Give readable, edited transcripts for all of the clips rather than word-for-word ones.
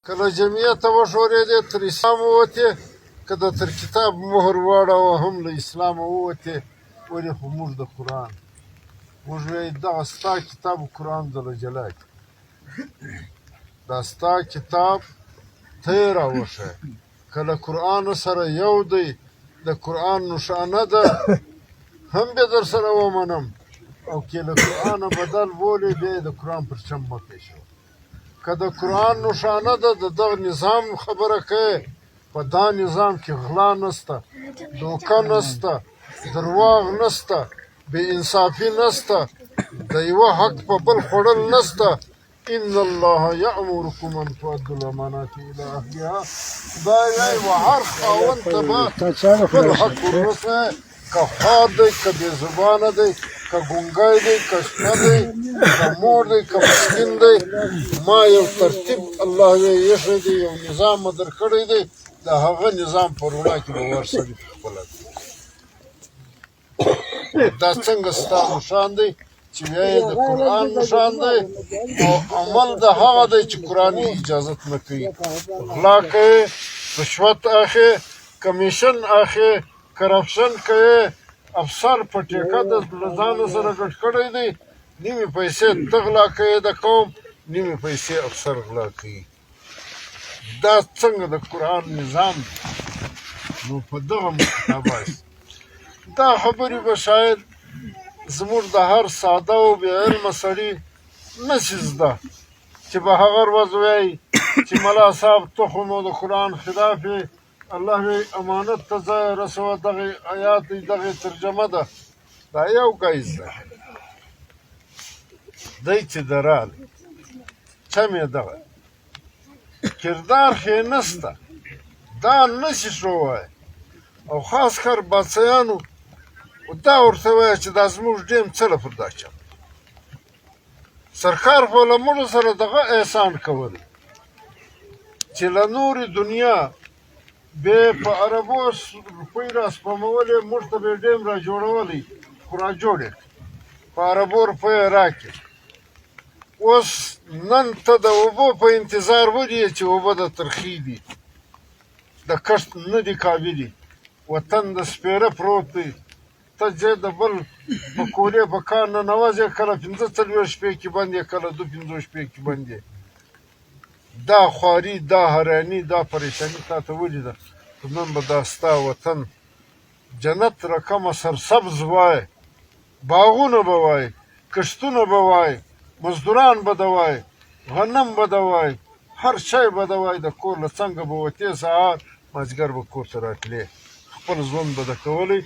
کله جمعیت ته وښورېدې تر اسلام ووتې که د تر کتاب مهر واړوه هم له اسلامه ووتې ولې خو موږ د قرآن موږ وایي دغه ستا کتاب قرآن جل جلاله دا ستا کتاب ته یې راوښیه که له قرآن سره یو دی د قرآن نښانه ده هم به در سره ومنم او که له قرآنه بدل بولې بیا یې د قرآن پرچم مه پېښوه که د قرآن نښانه ده د دغه نظام خبره کوې په دا نظام کې غلا نسته دوکه نسته درواغ نسته بې انصافي نسته د یوه حق په بل خوړل نسته ان الله یأمرکم ان تؤدوا الامانات الی اهلها خدای وایي و هر خاوند ته به خپل حق ورسوی که خوار دی که بې زبانه دی که ګونګی دی که شپه دی که مور دی که مسکین دی ما یو ترتیب الله یې ایښی دی یو نظام مې درکړی دی د هغه نظام پر وړاندې به ورسړي پخپله دا څنګه ستا نښان دی چې وایې د قرآن نښان دی او عمل د هغه دی چې قرآن یې اجازت نه کوي غلا کوې رشوت اخې کمیشن اخې کرپشن کوې افسر په ټیکه د له ځانه سره ګډ کړی دی نیمې پیسې ته غلا کوې د قوم نیمې پیسې افسر غلا کوي دا څنګه د قرآن نظام دی نو په دغه مقتباس دا خبرې به شاید زموږ د هر ساده او بې علمه سړي نشي زده چې به هغه ورځ وایي چې ملا صاحب ته خو نو د قرآن خلاف یې الله وی امانت ته ځای رسوه دغه آیات دی دغه ترجمه ده دا یو ګیز ده دی چې ده راغلی چم یې دغه کردار ښې نسته دا نشي ښووی او خاص کر بچیانو دا ورته وایه چې دا زموږ ډیم څه لپاره دا چم سرکار خو له موږ سره دغه احسان کولی چې له نورې دنیا بیا په عربو روپۍ را سپمولې موږ ته به یې ډیم را جوړولی خو را جوړ یې په عربو روپۍ یې راکړې اوس نن ته د اوبو په انتظار ولې چې اوبه د ترخی دي د کښت نه دي قابلي وطن د سپېره پروت دی ته ځې د بل په کولې په کار ننوځې کله ۴۵ شپې کې بند یې کله ۲ شپې کې بند یې دا خواري دا حیراني دا پریشاني تا ته ولې ده خو نن به دا ستا وطن جنت رقمه سرسبز وای باغونه به وای کښتونه به وای مزدوران به ده وای غنم به ده وای هر شی به ده وای د کور له څنګه به وتې سهار مازدیګر به کور ته راتلې خپل ژوند به ده کولی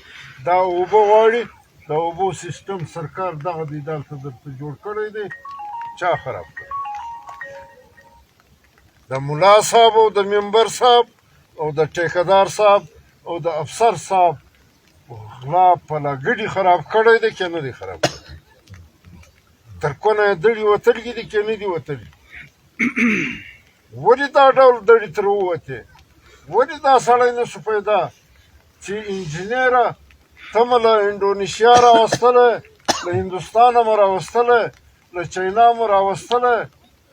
دا اوبه غواړي د اوبو سیستم سرکار دغه دی دلته درته جوړ کړی دی چا خراب کړی د ملا صاحب او د ممبر صاحب او د ټیکهدار صاحب او د افسر صاحب غلا په لګډي خراب کړی دی که نه دی خراب کړی تر کونه یې دړي وتلي دي که نه دي وتلي ولې دا ډول دړي ترې ووتې ولې دا سړی نه شو پیدا چې انجینیره ته مې له انډونیشیا راوستلی له هندوستانه مې راوستلی له چاینا مې راوستلی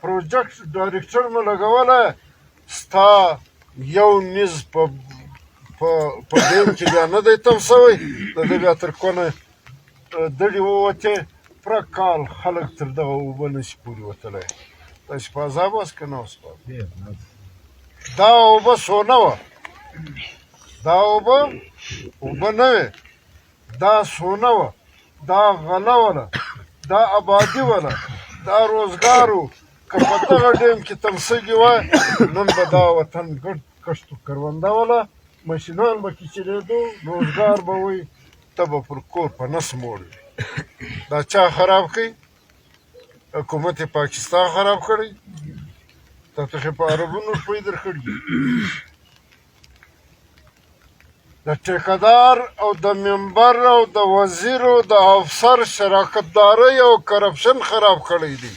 پروجیکټ ډایرکټر مې لګولی ستا یو نیز په ډیم کې بیا نه دی تم سوی د ده بیا تر کونه دړي ووتې پوره کال خلک تر دغه اوبه نشي پورې وتلی تاسې په عذاب واست که نه واست دا اوبه سونه وه دا اوبه نه وې دا سونه وه دا غله وله دا آبادي وله دا روزګار و که په دغه ډیم کې تمسګې وای نن به دا وطن ګډ کښت و کرونده وله ماشینان به کچېدېدو روزګار به وی ته به پر کور په نس موړ وي دا چا خراب کړي حکومت پاکستان خراب کړی تا ته خو په عربونو روپۍ درکړي د ټیکهدار او د ممبر او د وزیر او د افسر شراکتدارۍ او کرپشن خراب کړی دی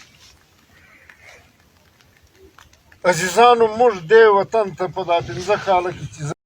عزیزانو موږ دې وطن ته په دا 15 کاله کې چې